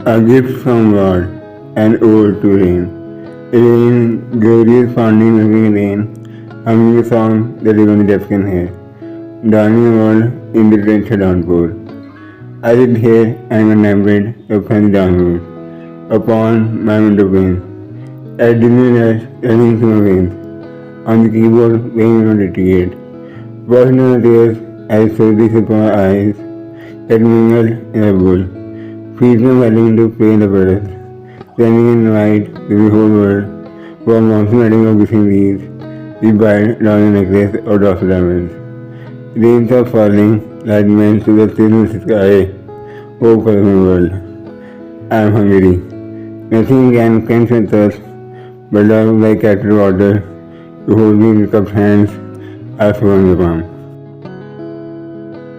A gift from God, an ode to rain. Rain, glorious founding looking rain, humming a song that even deaf can hear. Dawning a world in the drenched downpour. I sit here and remembered the friends downward, upon my window pane. At dizziness running through my veins, on the keyboard playing on the ticket. Washing on the tears as slowly slip my eyes that mingled in a bowl. Feet were welling to play the brothers, standing in light to the whole world, while monsoon wedding of wishing leaves, the bride round a necklace of dust diamonds. Rains are falling like men to the still sky. Oh, colorful world, I am hungry. Nothing can quench my thirst, but love like cattle water, to hold me in cupped hands, I swung the palm.